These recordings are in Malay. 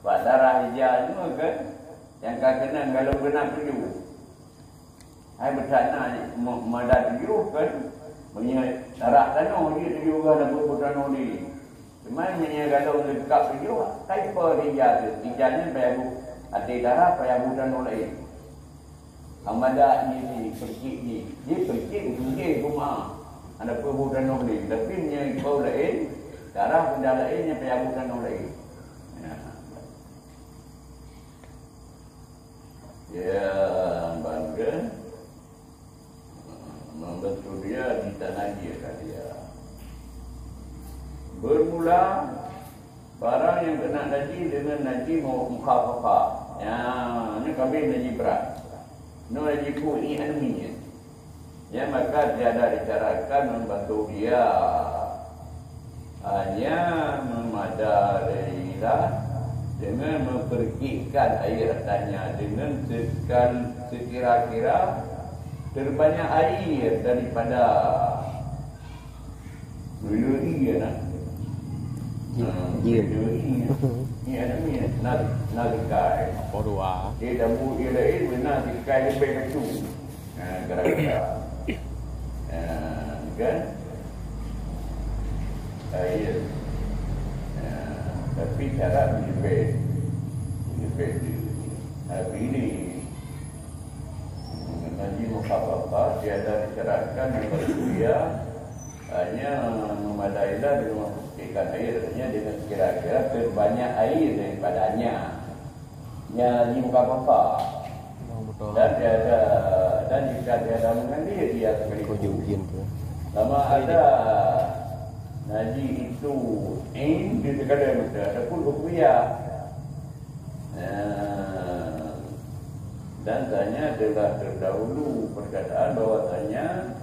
Pak darah hijau tu kan, yang kena kalau benar tuju. Hai bersana madah tuju kan, punya darah tanah dia tuju kan apa tanah ni. Cuma punya kalau dekat tuju, type hijau tu, hijaunya bayabu, ada darah bayabu tanah lain. Amada ni pergi ni, dia pergi rumah. Ada perbuatan orang lain, tapi punya kau lain, darah benda lain yang perbuatan orang lain. Ya, bangga membantu dia di tanah dia dia. Bermula barang yang kena naji dengan naji mukhafafah. Ya, ini kami naji berat. No naji ku ini anunya. Ya, maka tiada dicarakan membantu dia, hanya memadailah dengan mempergikan air tanya dengan sekira-kira terbanyak air daripada beli nak. Ni ada ni nak kai. Porua. Dia dah dia lain benar dikai lebih kecil. Gara-gara kan air tapi cara lebih hari ini mengenai mukhafafah tiada dicerahkan dia hanya memadailah dengan memperhatikan airnya dengan kira-kira terbanyak air daripadanya yang mukhafafah. Dan jika dia ada mengalir dia sekalipun. Lama ada naji itu di sekadar muda ada pun rupiah. Dan tanya adalah terdahulu perkataan bahawasanya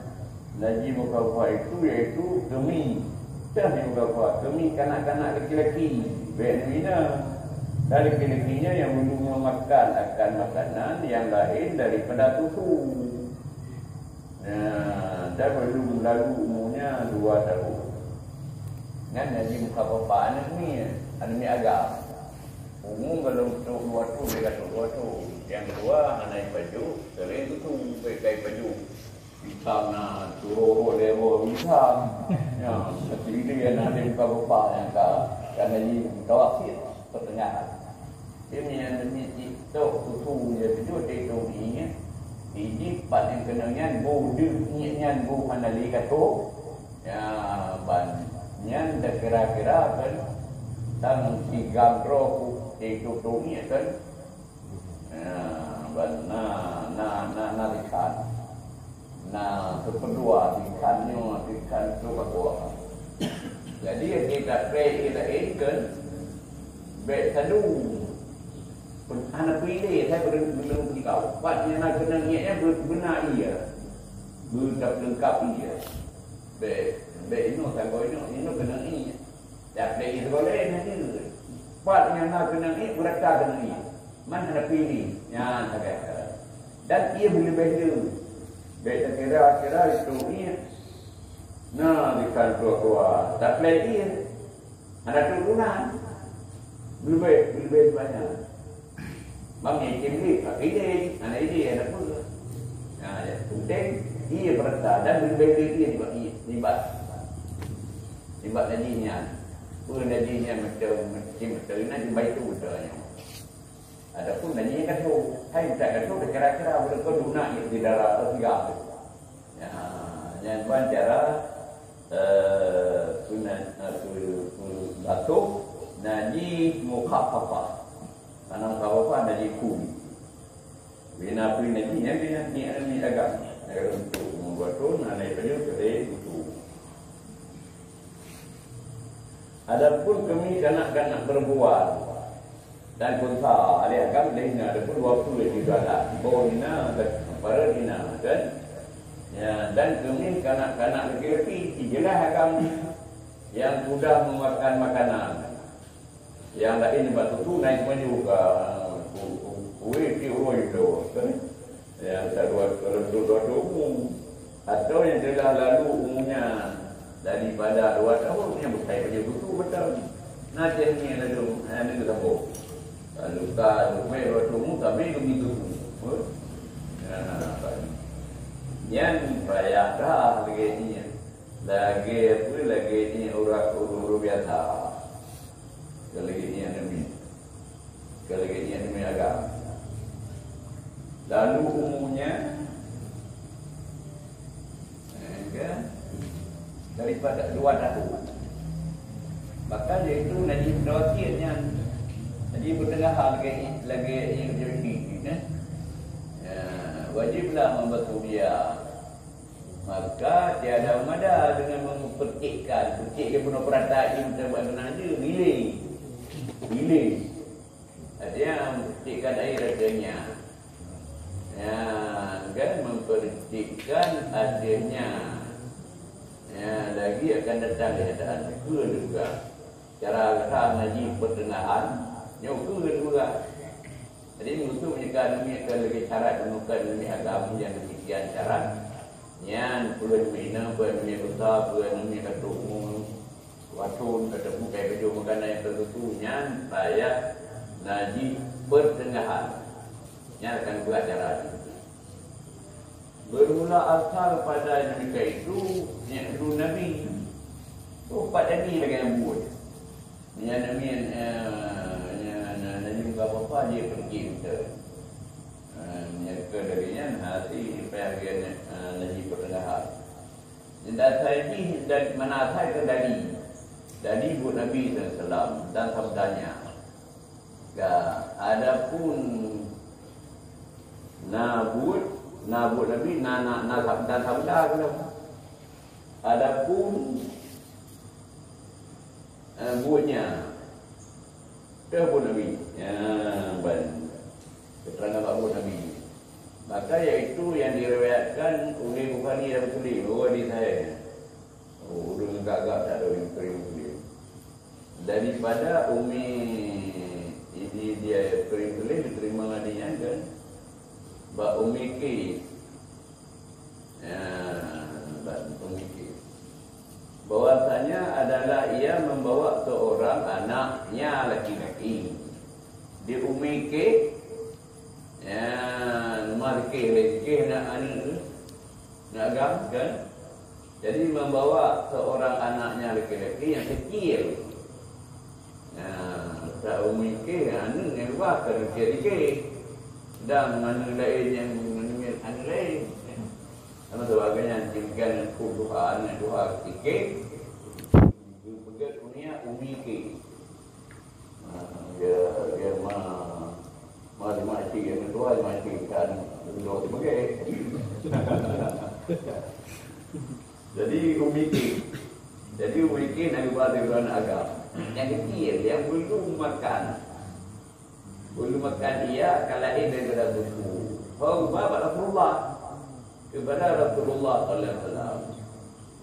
naji mukhafafah itu iaitu kemi. Dah mukhafafah kemi kanak-kanak lelaki-lelaki. Berbina. Dan lelaki-lelakinya yang belum memakan akan makanan yang lain daripada susu. Dan belum lalu umurnya 2 tahun. Kan jadi mukhafafah anak ni agak. Umum kalau untuk 2 tahun dia kata 2 tahun. Yang kedua anak baju, selain susu pakai baju. Hitam nak turun level hitam. Ya, seperti dia nak ada mukhafafah yang kan jadi tawakil pertengahan. Dia punya itu susu dia tu dia tu ni biji pat yang kenanya bodenya bu handali kato ya ban nyan dah kira-kira kan tang 3 gram itu tu ni kan ban na ikan na kedua ikan tu bawa jadi kita kita ikan baik sadu anak pilih saya belum dikau. Patnya nak kena niatnya benar ia. Berdak lengkap ia. Baik ini tak kau ini kena ni. Tak pilih itu boleh nanti. Patnya nak kena ni berada kena ni. Mana nak pilih? Ya tak kata. Dan ia boleh beza. Baik kira-kira itu ni. Nah dikan keluar. Tak pilih ia. Ada turunan. Lebih banyak. Bang yang cemli, anak ini ada pun. Nah, ya, penting dia berada dan berbeza dia libat najinya. Pun najinya macam nanti baik tu betulnya. Ada pun najinya kan tu, hai tak tu kira-kira berapa guna di dalam tiga. Ya, yang tuan cara sunat batuk naji mukhafafah. Karena mukhafafah naji kuli. Bina pun naji yang ni agak untuk membuat tu naik baju kedai itu. Adapun kami kanak-kanak berbuat dan kunsa alih agam lehna ada pun waktu yang juga bawa dina para dina kan. Ya, dan kami kanak-kanak lelaki tigalah agam yang sudah memakan makanan. Yang lain batu tu naik maju ke kuih kioi tu kan. Yang dua umum atau yang telah lalu umumnya daripada 2 tahun yang berkait baju tu betul. Nanti ni lalu ini sambung. tukar rumah bertemu tapi begitu. Yang raya dah lagi ni. Lagi apa lagi ni orang biasa. Lagi ni enemy. Lagi ni enemy agama. Lalu umumnya daripada 2 tahun. Maka dia itu Najib Dawatiannya Najib bertengah lagi yang jadi wajiblah membantu dia. Maka tiada mada dengan mempercikkan dia penuh perataan macam dia milih dia mempercikkan air adanya kan mempercikkan adanya lagi akan datang keadaan ke juga cara Najib pertengahan ke juga. Jadi musuh menyebutkan demi lagi syarat menemukan demi agama yang demikian syarat yang perlu dibina, perlu demi besar, perlu demi katumu watun, katamu kayak baju makanan yang tertentunya saya Najib pertengahan yang akan buat cara itu. Bermula asal pada mereka itu yang dulu Nabi. Pada ni lagi yang buat. Yang Nabi Nabi apa-apa dia pergi kita. Yang kedarinya hati bahagian Nabi pertengahan. Dan saya ini dari mana saya dari buat Nabi SAW dan sabdanya. Adapun Nabut Nabi dan sabda kalau adapun buatnya buat Nabi keterangan buat Nabi maka iaitu yang diriwayatkan oleh Bukhari dan Muslim di saya dengan gagak tak ada yang Muslim daripada Umi ini dia Muslim diterima adanya kan Mbak Umi Kis bahwasanya adalah ia membawa seorang anaknya laki-laki di Umi Kis Marikih nak anak agam kan jadi membawa seorang anaknya laki-laki yang kecil tak Umi Kis anak yang luar kecil dan mana lain yang mengenai anu lain sama sebagainya jadikan Tuhan sikit begitu dunia Umi Kis dia mati yang Tuhan mati kan duduk sebagai jadi Umi Kis nak buat dengan agama yang kecil yang belum makan dia kalau ini daripada buku. Bapak Rasulullah kepada Rasulullah sallallahu alaihi wasallam.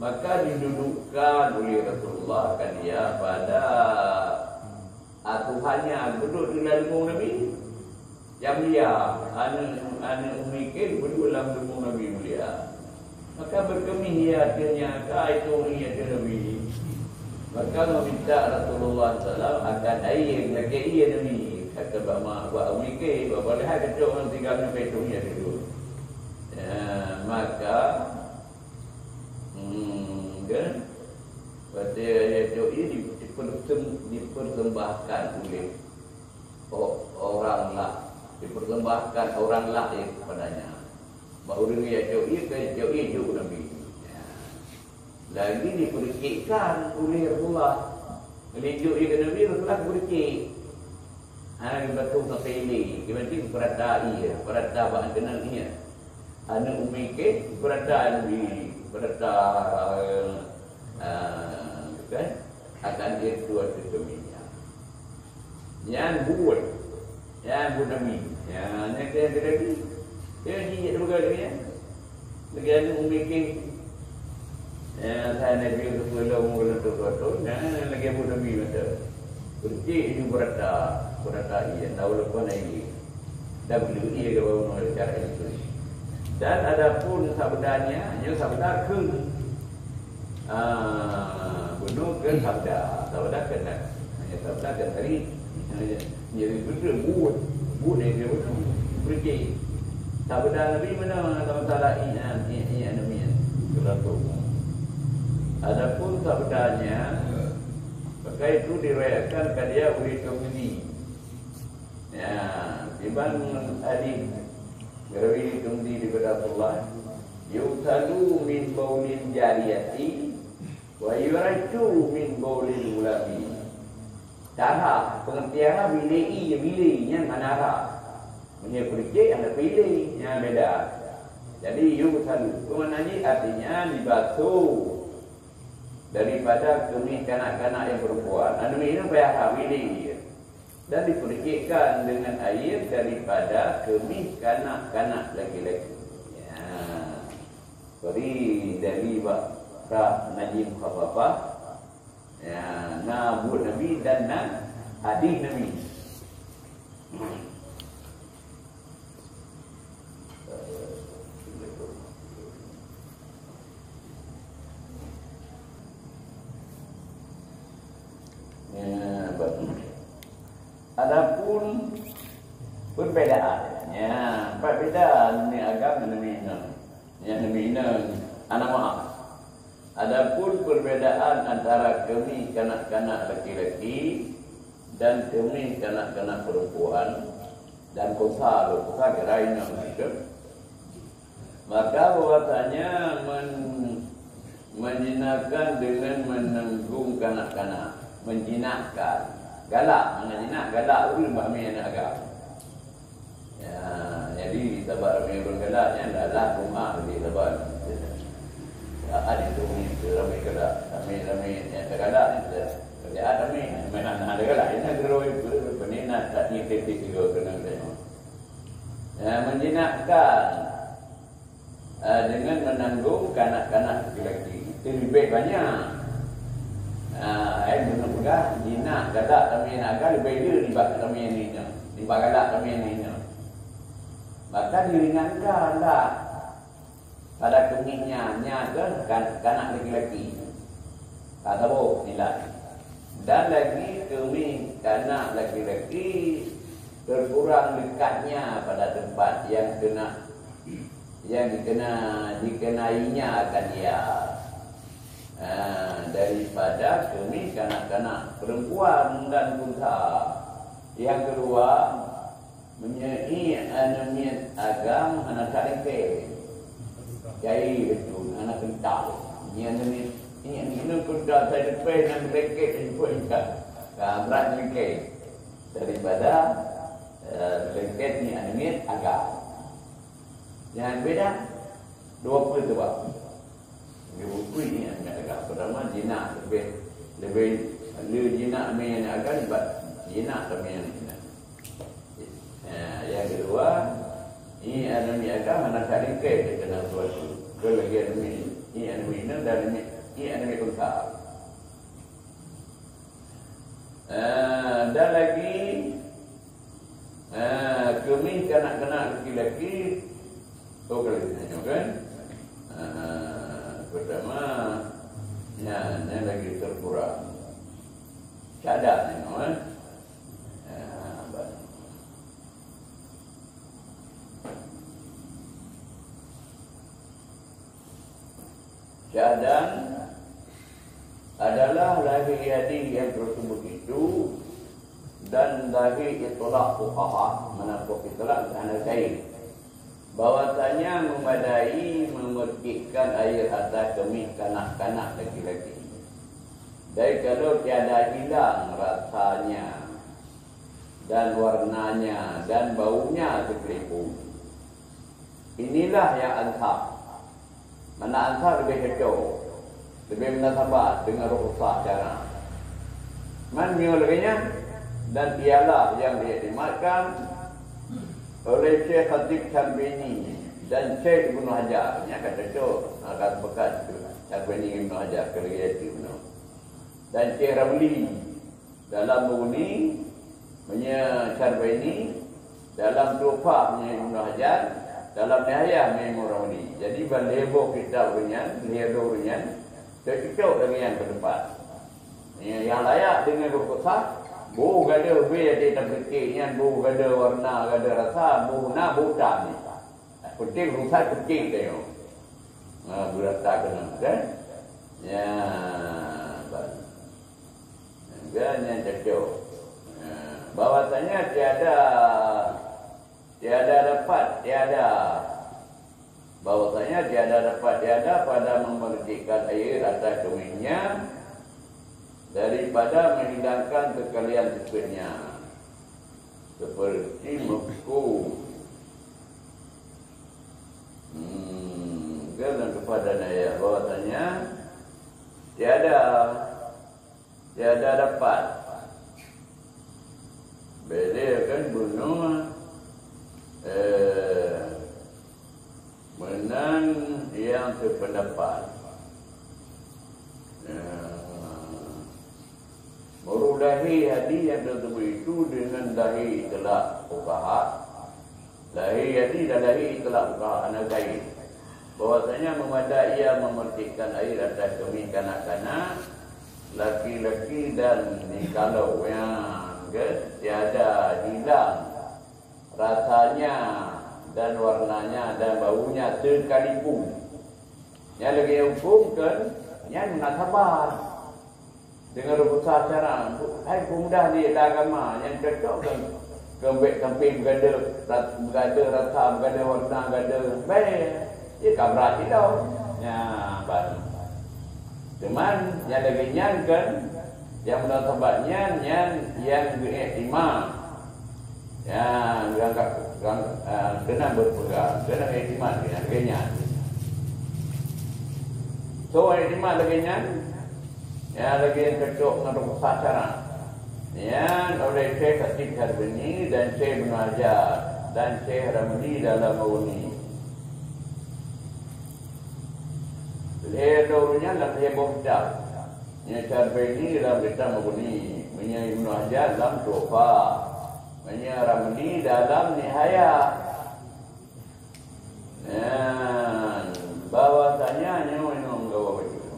Maka didudukkan oleh Rasulullah kan dia pada atuhannya duduk di dalam lembung Nabi. Yang mulia, anak Umi Kis berdua dalam lembung Nabi mulia. Maka berkemih dia akhirnya itu Nabi. Maka meminta Rasulullah sallallahu akan air lagi Nabi. Kata Bapak Umi Kis, Bapak lihat kecil orang tinggal di petungnya dulu. Maka kan pada ayat ini dipersembahkan oleh orang lah, dipersembahkan orang lain kepadanya. Baru dia jauh Nabi. Lagi dipercikkan oleh Rasulullah. Melinjuk ke Nabi, Rasulullah bercik. Betul sampai ini. Kemudian perata bahan kenal ini. Anak Umi Kis perata Nabi, perata kan akan dia dua sesuatunya. Yang buat Nabi. Yang lagi. Dia dia juga dia. Lagi anak Umi Kis. Saya Nabi Rasulullah mula tu. Lagi buat Nabi macam. Bercik ini perata ia tahu lepas lagi. Dah beli ia ke bawah cara itu. Dan adapun sabdanya, yang sabda ke bunuh ke sabda kena. Hanya sabda kan tadi jadi betul buat. Boleh dia betul. Pergi. Sabda Nabi mana Allah Ta'ala i'an amin. Keratuk. Adapun sabdanya, maka itu diriwayatkan ke dia oleh Tirmidzi. Ya, Ibn Adi Garawi Tirmidzi daripada Rasulullah, yutalu min baulin jariyati wa yuraju min baulil ulami. Cara pengertiannya bilainya manara. Punya pergi ada pilih yang beda. Jadi yutalu kemananya artinya dibasuh daripada kemih kanak-kanak yang perempuan. Anu ini payah pilih dan dipercikkan dengan air daripada kemih kanak-kanak laki-laki. Ya. Jadi dari bab najim khafafah, ya, nabut Nabi dan hadis Nabi. Adapun perbedaannya, perbedaan ni agama Nabi anak maaf. Adapun perbedaan antara kemih kanak-kanak laki-laki dan kemih kanak-kanak perempuan dan kosa gerainya itu, maka bahwasanya menjinakkan dengan menanggung kanak-kanak, menjinakkan. Galak, mana jinak galak tu lembah main anak agak. Ya, jadi sabar main bergalaknya adalah rumah lebih sabar. Ada tu ni ramai galak, ramai yang tergalak ni kerjaan ramai, main anak ada galak. Ini geroi penina tak ni titik juga kena tengok. Ya, menjinakkan dengan menanggung kanak-kanak lelaki itu lebih banyak. Guna pegah jinak galak kami nak agak lebih dia dibak kami ni dibak galak kami ni, maka diringankan lah pada kemihnya ke kanak lelaki kata nilai. Dan lagi kemih kanak lelaki berkurang dekatnya pada tempat yang dikenainya akan dia. Daripada kemih kanak-kanak perempuan dan unta. Yang kedua, menyai anamiat agam anak tarik jadi betul anak kental. Ini kuda saya depan dan lengket pun berat lengket daripada lengket ni anamiat agam. Yang beda dua sebab. Dia buku ni yang agak pertama jinak lebih jinak main yang agak libat jinak kami yang jinak. Yang kedua ini anami agak mana kali ke kena suatu kelagi ini anami dan ini anami kontak. Dan lagi kami kanak-kanak lelaki kalau ditanya kan. Pertama, ini lagi terkurang. Cadang tengok cadang adalah lahir hadis yang tersebut itu dan lahir itolak fuqaha menapuk itolak kerana kain. Bahwasanya memadai memerkikkan air atas kemih kanak-kanak laki-laki. Dan kalau tiada hilang rasanya dan warnanya dan baunya sekelipun. Inilah yang ansab. Mana ansab lebih kecil, lebih menasabah dengan rukhsah cara. Man lebihnya dan ialah yang diiktimadkan oleh Syekh Khatib Syarbini dan Syekh Ibn Hajar. Ini kata itu akan bekas Syarbini Ibn Hajar kelihatan itu. Dan Syekh Ramli dalam Mughni Syarbini, dalam Tufah Ibn Hajar, dalam Nihayah Imam Ramli. Jadi balebo kitab dengan liado dengan terkecok dengan yang berdepan. Yang layak dengan rukhsah Bu gada be ada terkeknya, bu gada warna, gada rasa, bu na bu tak ni. Penting rusak penting tengok. Berata kena kan? Ya, baik. Yang cocok. Bahwasanya tiada dapat tiada. Bahwasanya tiada dapat tiada pada memercikan air atas keminnya daripada menghilangkan kekalian sikitnya seperti meku dan kepada ayat bahwasanya tiada dapat beliau kan bunuh menang yang sependapat merudahi hadi yang tersebut itu dengan dahi telak fuqaha. Dahi hadi dan dahi telak fuqaha anak kain bahwasanya memadai ia memercikan air atas kami kanak-kanak laki-laki dan kalau yang tiada hilang rasanya dan warnanya dan baunya sekalipun. Yang lagi hukumkan yang munasabah dengan rubusa cara ai mudah di agama yang cocok kan kembek kemping bergada rasa bergada warna bergada baik ia kabrat tidak ya baru cuman yang lagi nyankan yang munasabahnya yang beriktimam yang kena berpegang kena iktimam dengan so iktimam lagi ya lagi yang cocok dengan rusak cara ya oleh Syekh Khatib Harbini dan Syekh Ibn Hajar dan Syekh Ramli dalam Mauni beliau dulunya dalam Syekh Buktab ya Harbini dalam kitab Mauni Ibn Hajar dalam Tufa Ramli dalam Nihayah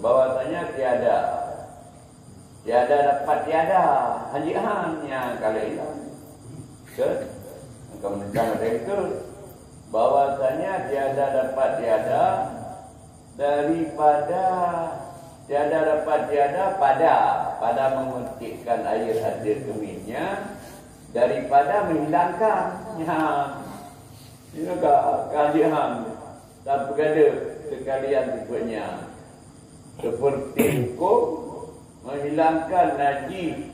bahwasanya tiada dapat tiada hajihan yang kali itu kemudian mereka bahwasanya tiada dapat tiada daripada tiada dapat tiada pada memetikkan air hadir keminnya daripada menghilangkannya ini kehajihan dan bergada sekalian berikutnya seperti hukum menghilangkan najis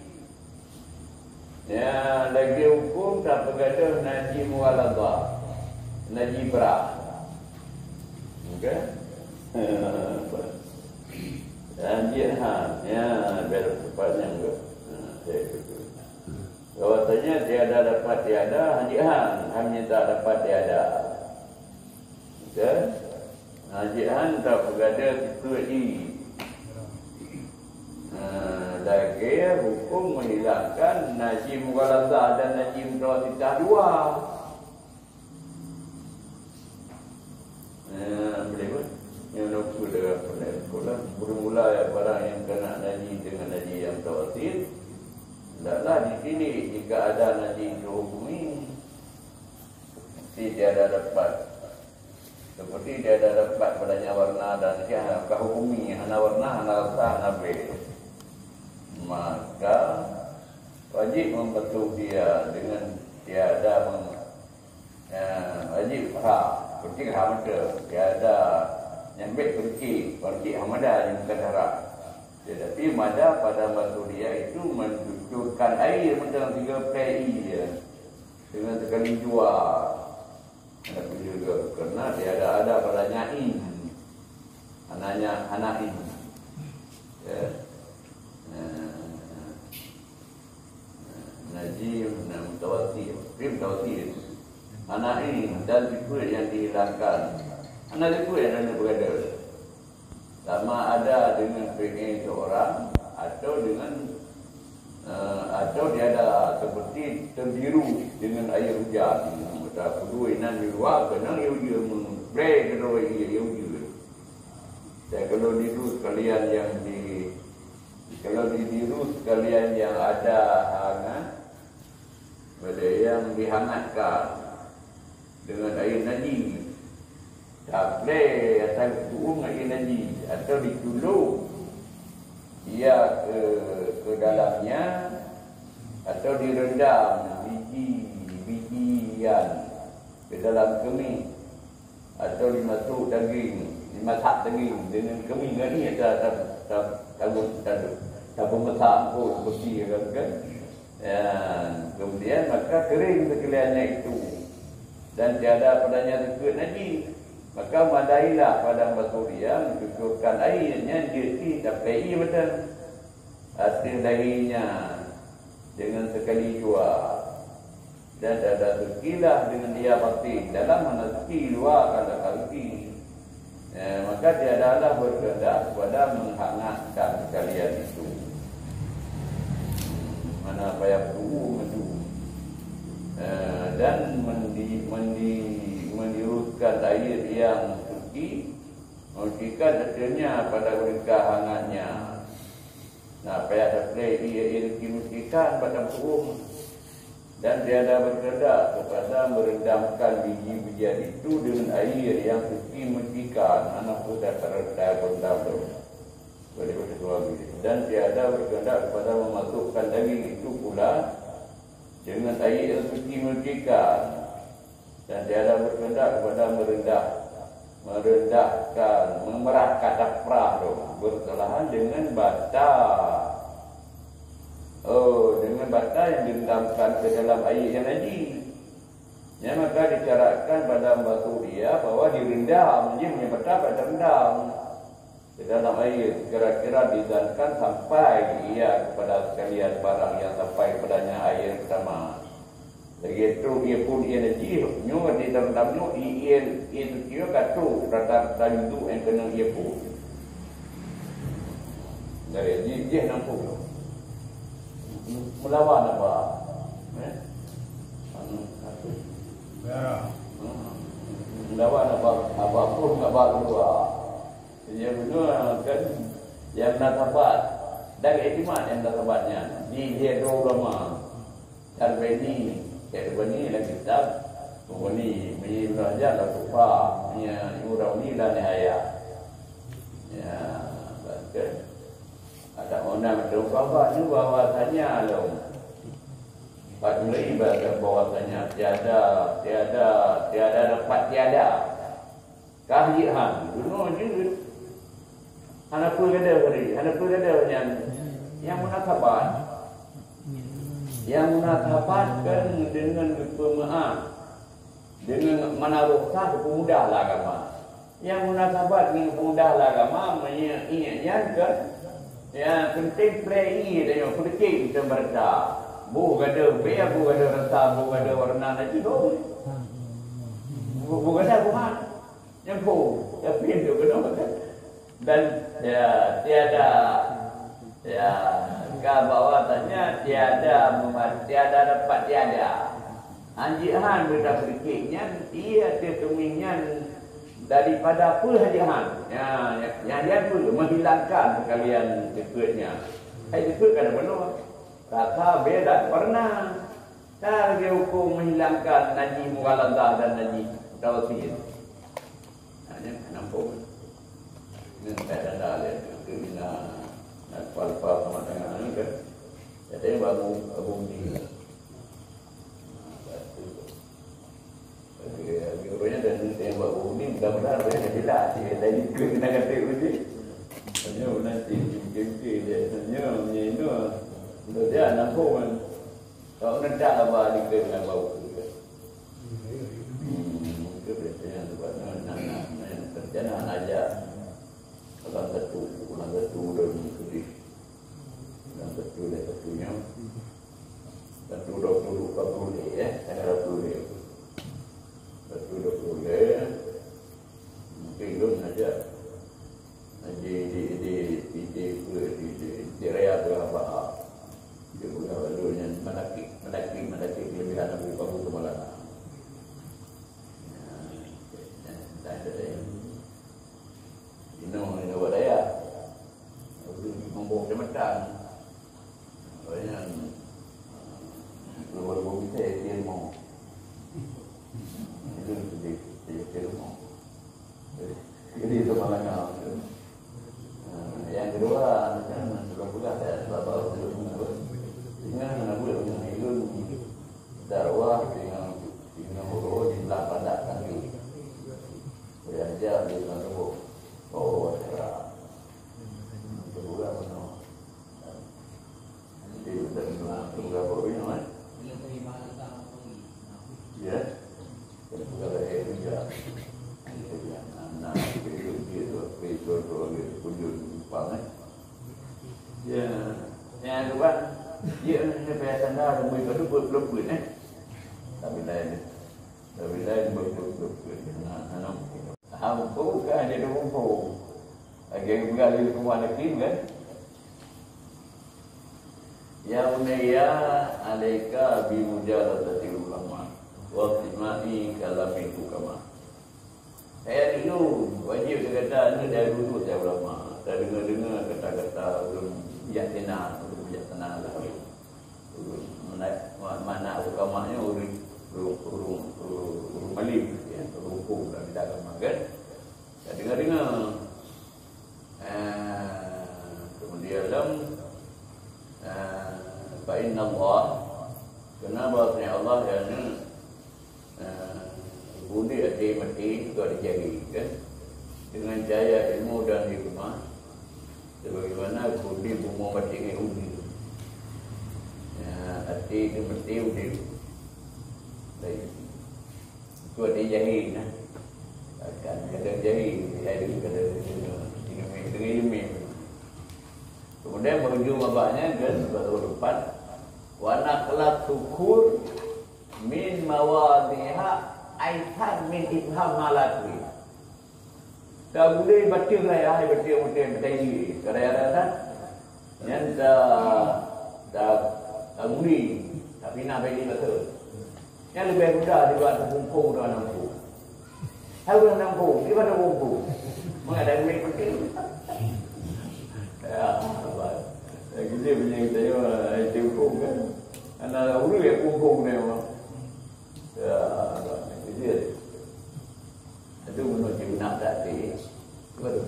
ya lagi hukum tak bergada najis muwaladah najis berat okey najis ya biar cepatnya enggak bahwasanya tiada dapat tiada hajihan hanya tak dapat tiada okey hajihan tak bergada sekali lagi hukum menghilangkan najim mughaladah dan najim mutawassithah dua. Boleh pun yang nak sudah pernah sekolah bermula barang yang kena najim dengan najim yang mutawassit hendaklah dipilih jika ada najim dihukumi mesti dia ada dapat seperti dia ada dapat padanya warna dan dia hukumi hana warna hana rasa hana be maka wajib membetul dia dengan tiada wajib pergi hamada tiada nyambik pergi hamada yang bukan harap tetapi mada pada betul dia itu mencucurkan air macam 3 PI dia dengan sekali jual ada juga kerana tiada ada pada nyain anaknya anain ya najim dan mutawassit anak ini dan liquid yang dihilangkan anak liquid yang hanya berada sama ada dengan pengen seorang atau dengan atau dia ada seperti terbiru dengan air hujan mata kedua inan di luar kena ia break kedua ia saya kalau diru sekalian yang kalau diru sekalian yang ada hangan Bila yang dihangatkan dengan air najis, tak boleh asal turun air najis atau diculuk ia ke dalamnya atau direndam biji-bijian ke dalam kemih atau dimasuk daging, dimasak daging dengan kemih ni tak memesak pun bersih kan. Kemudian maka kering sekaliannya itu dan tiada padanya sekut najis, maka madailah pada baturia mencucurkan airnya jadi sampai betul hasil darinya dengan sekali jua dan ada sekilah dengan dia pasti dalam mana seki luar kada kalki, maka tiada lah berkehendak pada menghangatkan sekalian itu. Mana payah tunggu itu dan mendirutkan air yang suci mencucikan detailnya pada mereka hangatnya. Nah, payah terplay ia mencucikan pada turun dan tiada berkehendak kepada merendamkan biji-bijian itu dengan air yang suci mencucikan anak sudah terendam boleh berkeluar dan tiada berkehendak kepada memasukkan daging itu pula dengan air yang suci mencucikan dan tiada berkehendak kepada merendahkan memerahkan dafrah bersalahan dengan bata dengan bata yang direndamkan ke dalam air yang najis. Ya, maka disyaratkan pada batu dia bahwa direndam, dia punya bata pada rendam ke dalam air kira-kira dizankan sampai ia kepada sekalian barang yang sampai padanya air pertama. Begitu ia pun ia najis, nyo di dalam nyo ia itu dia katu rata tandu yang kena ia pun. Dari dia nampak melawan apa? Melawan apa pun enggak baru. Yang benar kan yang natabat dan etimat yang natabatnya di hero ulama Tarbani lagi kitab ini belajar lah tupa ya urauni dan nihaya ya betul ada orang berkata bahwasanya loh Padri bahwasanya tiada dapat tiada kahlihan dulu je anak pun ada yang munasabatan dengan pemaaf dengan menaruhkan pemudahlah agama yang munasabat dengan pemudahlah agama mengingatkan ya penting play dan penting kita berda bu gada biar bu gada rasa bu gada warna nanti dong bu gada bukan yang bu tapi itu kenapa dan ya tiada ya bahwasanya tiada dapat tiada anjihan berda sedikitnya ia keminyan daripada perhadian yang dia pun menghilangkan sekalian dekatnya dekat kan benar rasa beda pernah tak dia hukum menghilangkan najis mughaladah dan najis tawasir hanya nampak ini tak ada kena nak palpa sama dengan ini kan jadi baru bumi Biurnya dan tembak bumi mudah-mudahan boleh jelas dia tadi kena kata begitu hanya nanti mungkin dia hanya itu untuk dia nampak kan kalau nendak apa dia dengan bau itu biasanya sebabnya nak kerjaan aja kalau satu dan sedih dan satunya satu 20 boleh saya boleh satu 20 mungkin belum saja di raya berapa dia punya lalunya menakik kelebihan Abu Bakar kali kemana kim kan? Ya bunayya alaika bi mujaladati ulama wa timai kalamin hukama. Saya dulu wajib kata ni dari dulu saya ulama. Saya dengar kata-kata ulun bijaksana lah. Mana ukamanya urung malim ya, hukum dalam bidang agama kan. Saya dengar. Kemudian dalam fa inna Allah, kenapa Allah yang budi hati mati itu dijadi kan dengan jaya ilmu dan hikmah sebagaimana budi bumi mati ini undi hati itu mati undi itu dijadi nah akan kadang jadi ada dengan ilmu. Kemudian menuju mabaknya kan baru depan warna kelak syukur min mawadiha aitan min ibham malatwi. Tak boleh baca lah ya, baca betul kerana yang tak boleh tapi nak beli betul. Yang lebih mudah dibuat terkumpul dalam nampu. Tahu dalam nampu, di mana nampu? Mengada duit betul. Ya, kita punya saya cukup kan. Anak ulu ya kumpul ni orang. Ya, dia. Itu menuju nak tadi. Baru.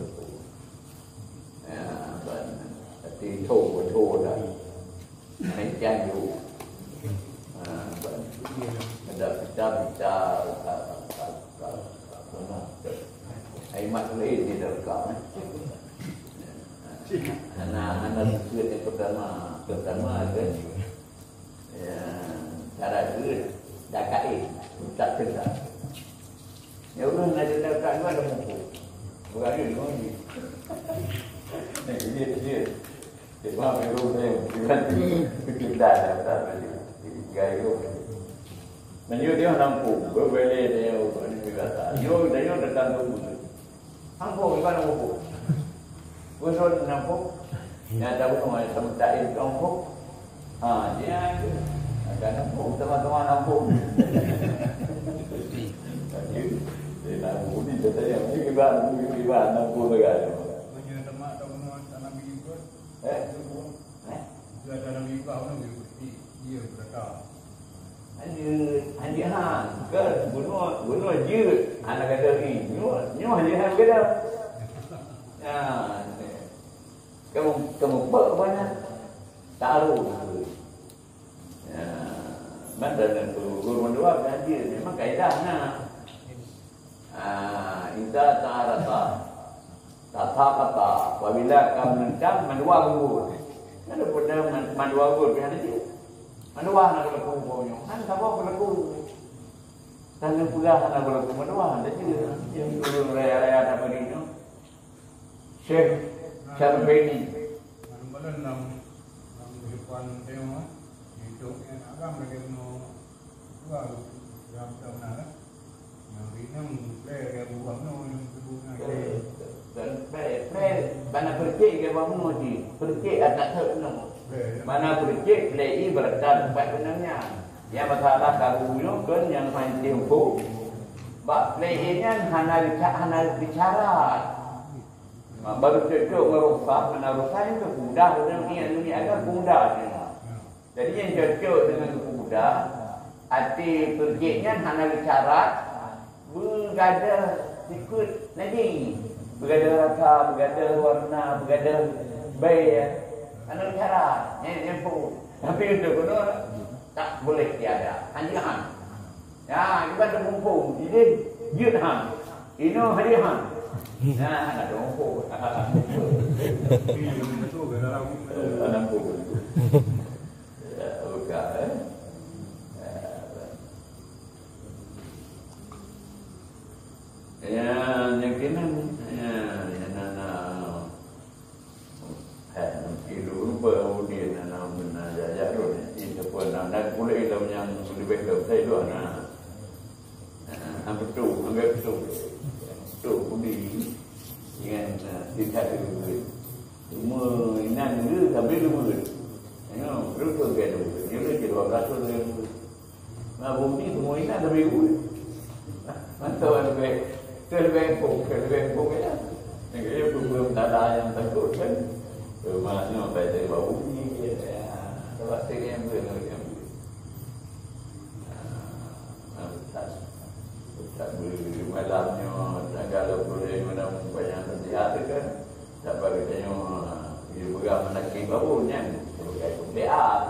Ya, tadi thô dah. Naik janju. Ada bicara. Aimat lain di dalam anak sulit yang pertama kan ya, cara itu dah kait tak cerita ya udah ada dekat dua ada muka bukan dia lagi dia sebab itu saya bukan kita dah gaya menyu dia nampu berbeli dia ini biasa dia datang tu nampu bukan nampu Gusur nampu, yang tahu semua semutai nampu, dia akan nampu, teman-teman nampu. Dia nampu ni saya yang ibarat nampu negara. Punya teman atau teman tanam bibit. Dia tanam bibit orang dia berkata. Anjir ke bunuh je anak kata ni, nyoh je hang kata. Ya. Kamu buat ke mana? Taruh. Ya. Mana dan guru mendua kan dia memang kaedahnya. Inta ta'arata kata apabila kamu mencam mendua guru. Ada benda mendua guru kan dia. Mendua nak berlaku punya. Kan siapa berlaku? Tangan pegah nak berlaku mendua. Ada dia yang guru raya-raya apa ni? Syekh Syarbeni malam-malam nam depan tengok itu yang agam mereka no dua jam tahun lah yang binang play yang buang no yang sebutnya dan play mana percik ke bangun ni percik atas no mana percik play berkat tempat benarnya yang masalah karunya kan yang main tempo bak play nya hana bicara baru cocok merusak, menarusan itu mudah dunia agak mudah dia. Jadi yang cocok dengan mudah, arti pergiknya hanya bicara, bergada ikut lagi, bergada rasa, bergada warna, bergada bayi, hanya bicara, yang pun. Tapi itu benar tak boleh tiada, hanya. Ya, kita ada mumpung, jadi jurhan, ini hadiah. Nah, ada orang dalam buku. Ya, bukan. Yang kena yang nana ilu lupa dia nana menajak tu itu pun dan boleh dalam yang lebih dalam saya tu hampir tu tu budi dengan tidak Cuma inan dia sampai 2. Berapa dia 2? Dia boleh 12 dia. Nah, bumi semua inan sampai 2. Mantap lebih pung ya. Negeri belum ada yang takut kan. Malasnya pada bau ni ya. Kalau saya yang benar. Tak boleh malamnya kalau boleh mana banyak nasihat kan. Tak bagi tanya dia pegang menaki baunya. Sebagai pembelaan.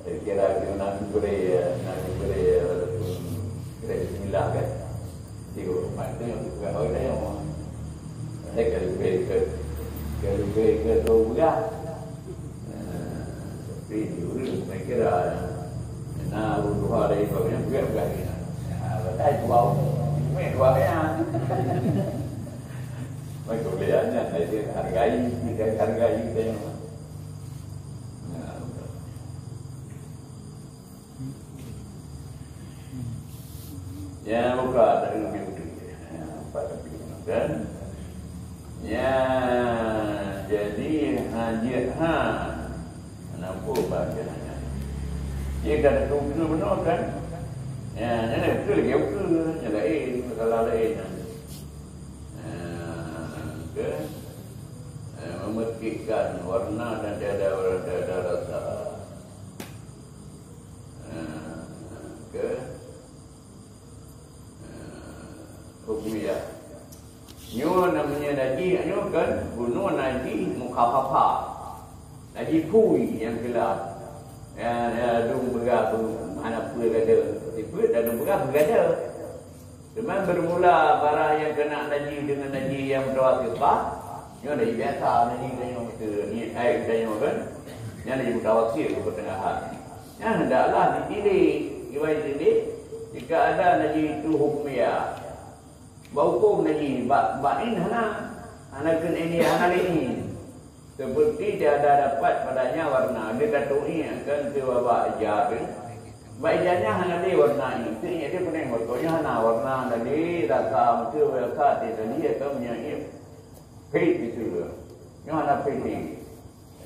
Kira nak beri bismillah kan. Tiga mata yang bukan orang lain orang. Saya kalau ke tu bukan. Tapi dulu saya kira nak dua hari bagian bukan ni. Betul bau. Mai dua ya. Mai kelebihannya saya hargai tengok. Ya, buka tak lebih betul. Pada kan. Ya, jadi hajat nampak bahagiannya. Dia dah tahu benar kan? Ya, ni betul lagi betul. Yang lain, kalau lain. Ke memetikkan warna dan tiada rasa. Ke hukumiyah. Nyo namanya naji, nyo kan bunuh naji mukhafafa. Naji pui yang gelap. Ya dung berapa mana pui ada. Tipu dan dung berapa ada. Cuma bermula barang yang kena naji dengan naji yang mutawatir. Nyo naji biasa, naji nyo ni air nyo kan. Yang naji mutawatir ke pertengahan. Yang hendaklah dipilih, diwajib jika ada naji itu hukumiyah. Baukum lagi, bain hana, anakan ini, hana ini. Seperti dia ada dapat padanya warna, dia datui akan ke babak jari. Baiknya hana dia warna ini. Itu dia pening waktunya hana warna tadi, rasa mesti rasa tadi dia tu punya pit itu. Yang hana pit ni,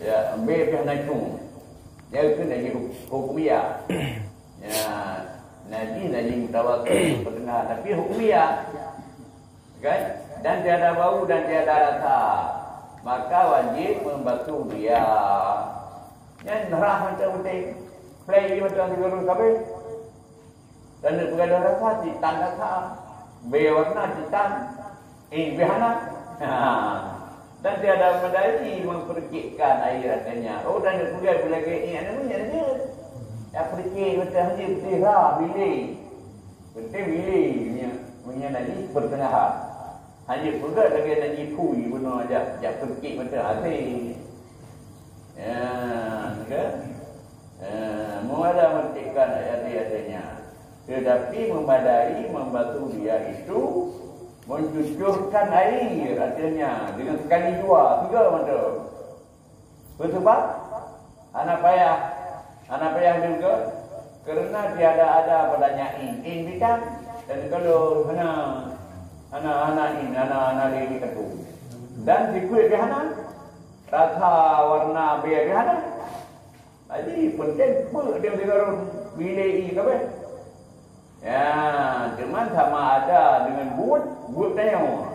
ya ambil hana itu. Dia itu lagi hukumiyah. Ya, lagi mutawatir pertengah, tapi hukumiyah. Kan? Dan tiada bau dan tiada rasa, maka wajib membasuh dia. Yang nerah macam penting, play macam digurus kabe. Dan tiada rasa hitam rasa, berwarna hitam, berhana. Dan tiada medali memperkikkan air rasanya. Oh dan juga bila ini ada punya dia. Ya perkik macam hanya bertihah bilik, bilik punya nanti pertengahan. Hanya juga lagi nak jipui guna aja, jak perkik macam hati. Ya, kan? Muada mentikkan ayat-ayatnya. Tetapi memadai membasuh dia itu mencucurkan air artinya dengan sekali 2, 3 macam. Bersebab anak payah juga kerana tiada ada padanya in bidang dan kalau anak ini ketu. Dan dikuit ke hana rasa warna biar ke hana. Jadi penting apa dia digarun bilik ini ke. Ya, cuma sama ada dengan buat tanya.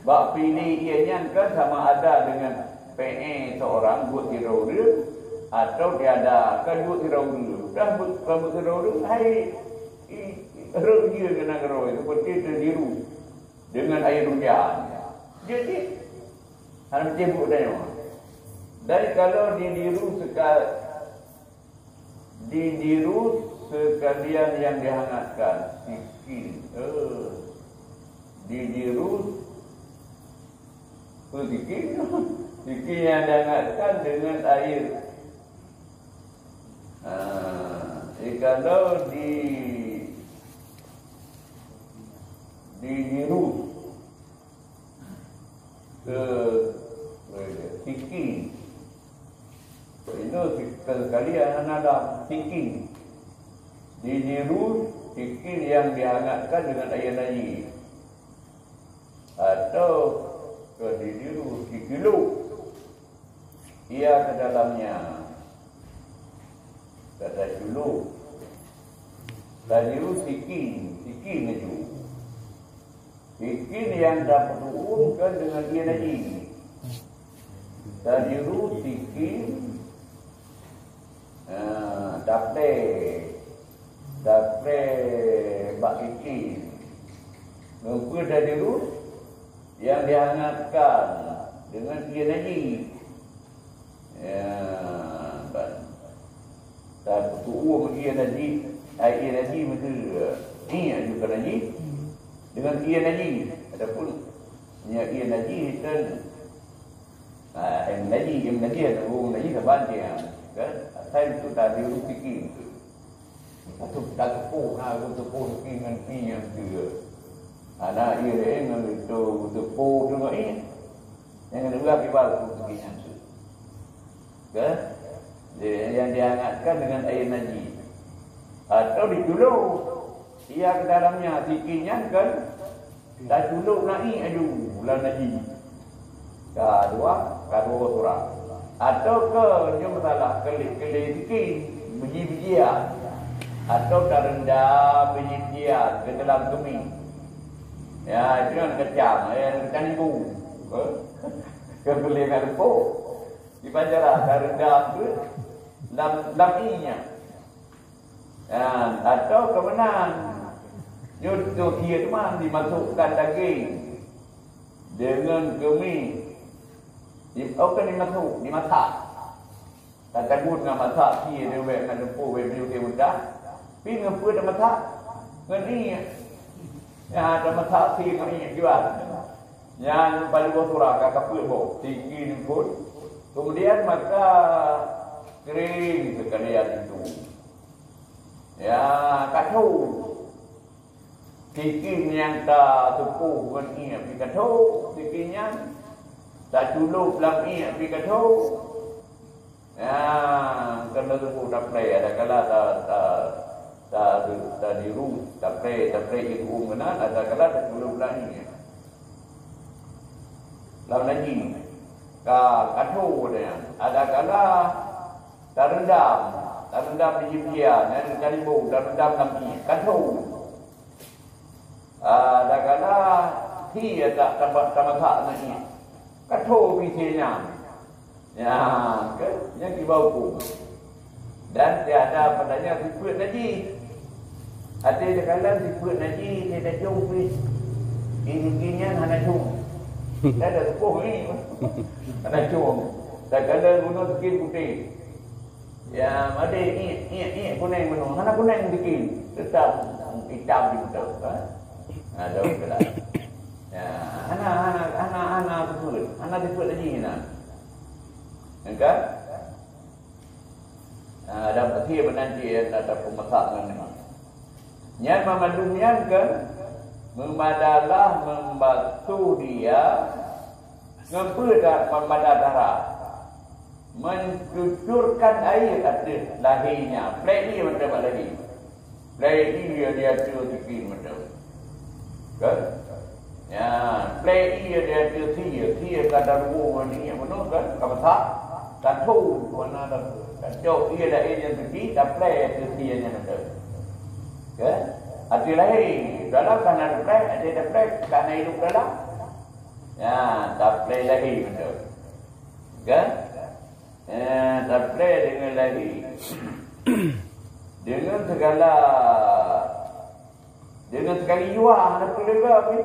Bak pilih ianya kan sama ada dengan PE seorang buat tirodir atau tiada kan buat tirodir. Dah buat tirodir hai dia kena geroi seperti terdiru dengan air hujan. Jadi harus cebuk dia. Dan kalau didiru sekalian yang dihangatkan sikit. Didiru sikit yang dihangatkan dengan air. Kalau didiru ke sikit. Itu sekali ada sikit. Didiru sikit yang dihangatkan dengan air naji. Atau ke didiru sikilo ia ke dalamnya kata dulu darius sikin itu sikin yang dapat diurungkan dengan ia lagi darius sikin dapat bak sikin lupa darius yang dihangatkan dengan ia lagi tak betul ia lagi mesti ni juga lagi dengan ia lagi adapun ia lagi kan yang lagi ada orang lagi kapan dia kan saya itu tadi fikir atau tak tahu dengan ni yang dia ada ia dengan itu dengan ini yang kedua kibal fikirnya kan yang dihangatkan dengan air najis atau diculuk ia ke dalamnya sikinya kan tak culuk naik lah najis kedua surah atau ke dia masalah kelih sikit biji-bijian atau terendam biji-bijian ke dalam kemih ya itu yang kecam ibu ke kelih dengan lepuk di Banjarah terendam tu lampinya atau kemenang nyutuh dia tu mah dimasukkan daging dengan kemih dimasak tak takut dengan masak dia buat dengan lempu buat dia mudah tapi ngapa dah masak dengan ni ya dah masak si dengan ni jual yang paling surah kakak pun tinggi pun kemudian maka kering sekalian itu ya kacau sikin yang tak tupuh dengan ini api kacau sikinnya tak culuk dalam ini api kacau ya kena tupuh tak play ada kala tak diru tak play itu benar ada kala tak culuk dalam ini dalam lagi kacau dia ada kala terendam biji-bijian kalibu terendam lampi kacau ada kala dia tak masak lagi kacau bisinya ya kan yang dibau dan tiada padanya sifat najis ada kala sifat najis dia dah jauh ini hana jauh dah ada sepuh ni hana jauh dah kala guna skin putih ya ada ini kuning menung hana kuning bikin tetap hitam di betul ada betul ya hana sifat lagi nak kan ada peti menanti ada pemasakan memang yang memadumnya kan memadalah membantu dia ngepedak memadadara mencucurkan air atas lahirnya play dia macam lagi play dia tu macam kan ya play dia tu dia kadar buah ni yang benar kan kawasan tak tahu mana dah kacau ia dah yang tinggi tak play tu dia macam kan hati lahir dalam kanan play ada play kanan hidup dalam ya tak play lagi macam kan tak play dengan lagi dengan sekali jual ada peluang ni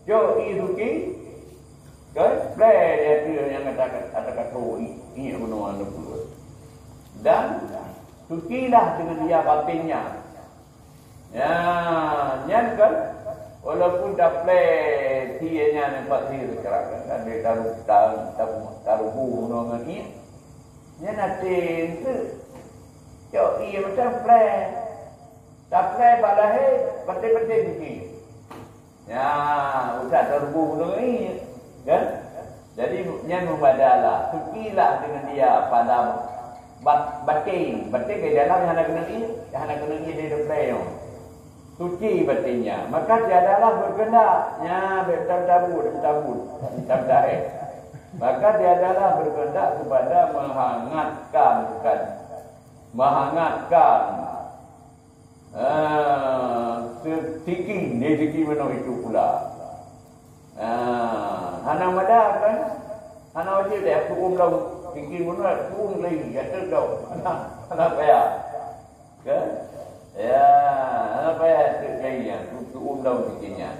jo iruki kan play dia yang kata ini benar ada peluang dan sukilah dengan dia batinnya ya kan walaupun dah play tianya nampak dia sekarang kan dia taruh bunuh dengan ini dia nanti tu jauh ia macam play tak play balahir penting-penting sikit ya usah taruh bunuh ini kan jadi yang membadalah sukilah dengan dia pada batin ke dalam yang nak kena ini dia play suci batinnya maka tiadalah berkendak ya bertabur Maka dia adalah berkehendak kepada menghangatkan tiki mana itu pula. Hana madah kan, hana wajib dia turun lau tiki mana turun lagi, kata kau, hana payah, kan? Ya, hana payah terjadi turun lau tikinya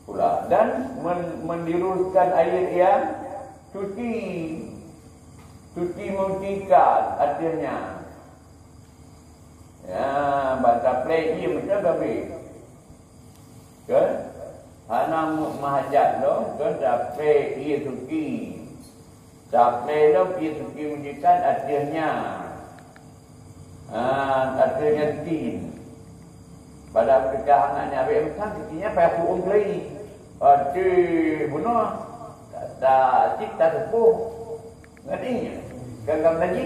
pula. Dan mendiruskan air yang cuci mencucikan artinya. Ya, baca play dia macam habis. Kan? Hana mahajat lo, kan play dia cuci. Play lo dia cuci mencucikan artinya. Artinya tin. Pada ketika anaknya habis makan, cucinya payah kurung lagi. Bunuh. Tak cik tak sepuh. Ngerti? Gagam lagi.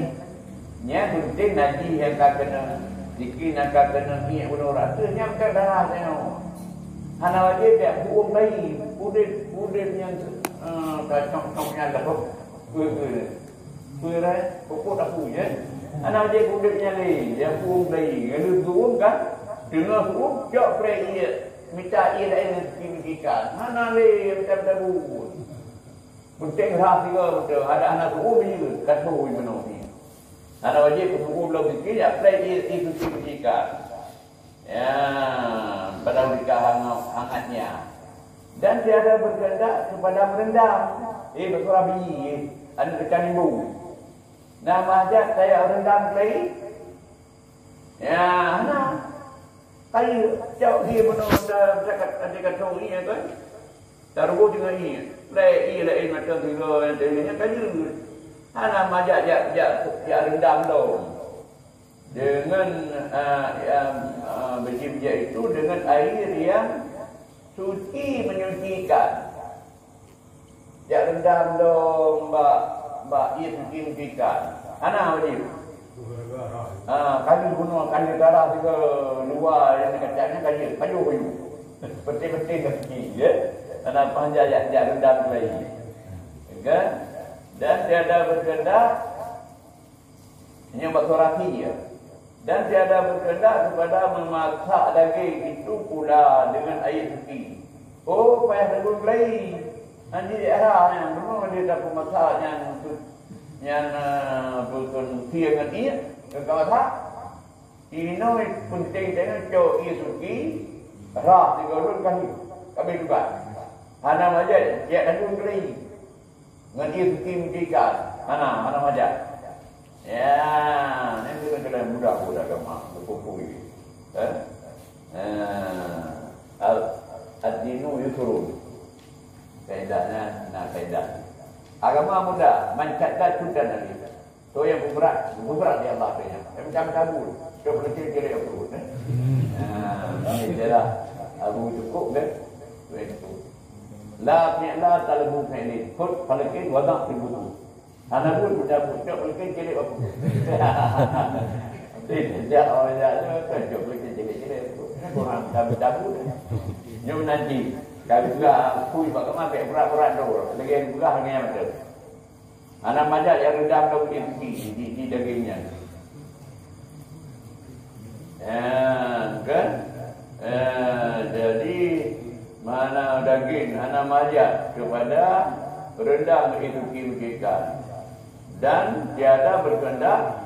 Nya penting naji yang kena zikir nak kena niat bunuh rasa nya bukan darah tengok. Hana wajib dia kurung lagi. Pudin yang kacong-kacongnya dah. Pura pokok tak punya. Hana wajib pudinnya lagi. Dia kurung lagi. Kalau kurung kan dengar kurung jok play ia minta ia dah dikikan. Hana le macam tabu. Penting rasa juga betul. Ada anak kurung juga kacau benar ni. Hana wajib kurung belum dikir ya play ia itu dikikan. Ya, pada ketika hangatnya. Dan tiada berkehendak kepada merendam. Bersuara biji. Ada ikan limbu. Nama ajak saya rendam lagi. Ya, nah. Kayu jauh dia benar bercakap ada kata ini kan. Taruh dengan ini. Play lain macam tiga yang lainnya kayu. Hana majak ya rendam dong. Dengan biji-biji itu dengan air yang suci menyucikan. Ya rendam dong mbak ia suci menyucikan. Hana wajib. Kayu bunuh, kayu darah juga luar yang kacangnya kayu. Betul-betul kaki ya. Hana panjang ya rendam lagi. Kan? Dan tiada berkehendak ini bersoraki dia. Dan tiada berkehendak kepada memasak daging itu pula dengan air suci. Oh, payah tegur lagi. Nanti di arah yang benar dia dapat masak yang bukan tiang ini ke kawasan. Ini penting dengan jauh ia suci. Rah tiga orang kami juga. Hana majak dia tegur lagi. Dengan ia suci menjikan. Hana majak. Ya, nanti kita dalam budak-budak agama berkumpul ini. Ad-dinu yusrun. Kaedahnya kaedah. Agama mudah, mancatat sudah nanti. So yang berat dia Allah punya. Macam kabul. Dia kecil aku. Ini adalah Abu cukup kan? Itu. La talabu fi'lin. Kut falakin wadah fi wudu. Anak pun sudah mungkin jadi apa? Tidak orang jalan kerja mungkin jadi kurang dabu. Nyum nanti kalau juga kui bagaimana kayak berat-berat tu, lagi juga hanya macam. Anak majak yang rendam daun di dagingnya. Kan? Jadi mana daging anak majak kepada rendam itu kiujikan. Dan tiada berkehendak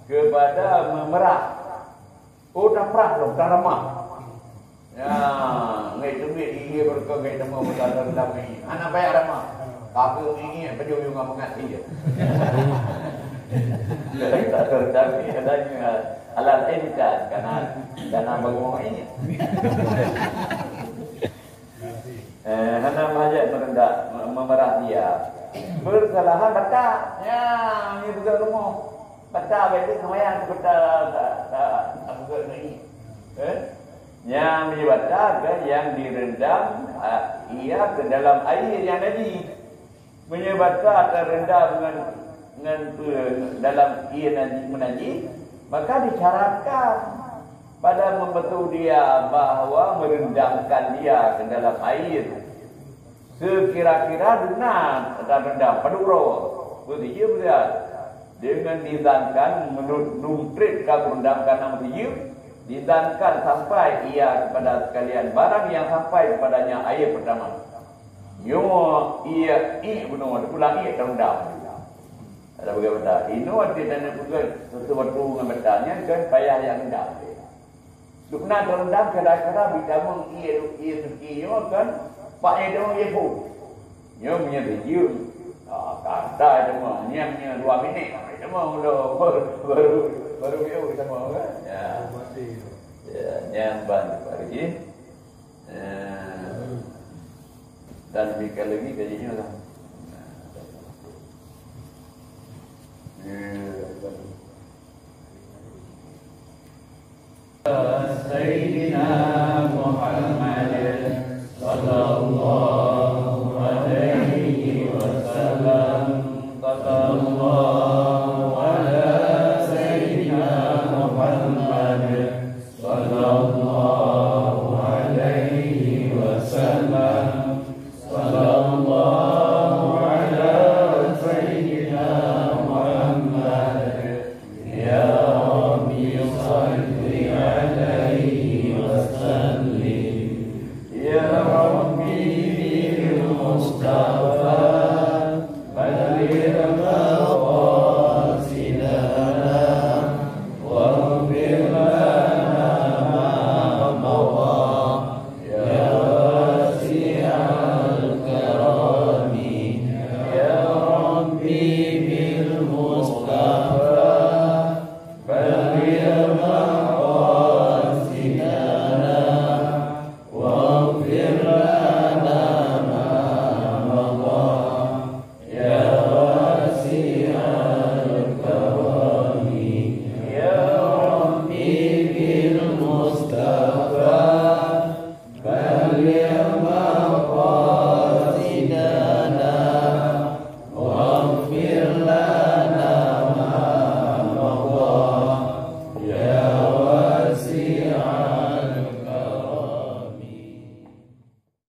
kepada memerah. Oh, dah perah dong, dah ramah. Ya, ngai tumit ini berkegai temu berkata rendam ini. Anak baik ramah. Aku ini baju yang mengerti je. Tak rendam ini adanya alat editan karena bangun ini. Hana majak merendah memerah dia. Berkalahan batak. Ya, ini juga rumah. Batak berarti kemayang aku ke ini. Yang menyebabkan yang direndam ia ke dalam air yang tadi. Menyebabkan terendam dengan dalam air menajis, maka disyaratkan pada membantu dia bahawa merendamkan dia ke dalam air Sekira-kira benar dan rendah paduro. Bertiga melihat dengan didankan menurut numprit kaburundamkan nama tiga, didankan sampai ia kepada sekalian barang yang sampai kepadanya air pertama. Yo ia benar pulang ia terendam. Ada bagaimana? Ino ada dan bukan sesuatu dengan betanya kan payah yang rendah. Dukna terendam kadang-kadang bitamang ia kan pak itu ia pun. Yo punya tiga. Kata cuma niamnya 2 minit. Cuma baru dia sama kan. Ya. Ya, nyamban pagi. Dan bikal lagi gajinya lah. Sayyidina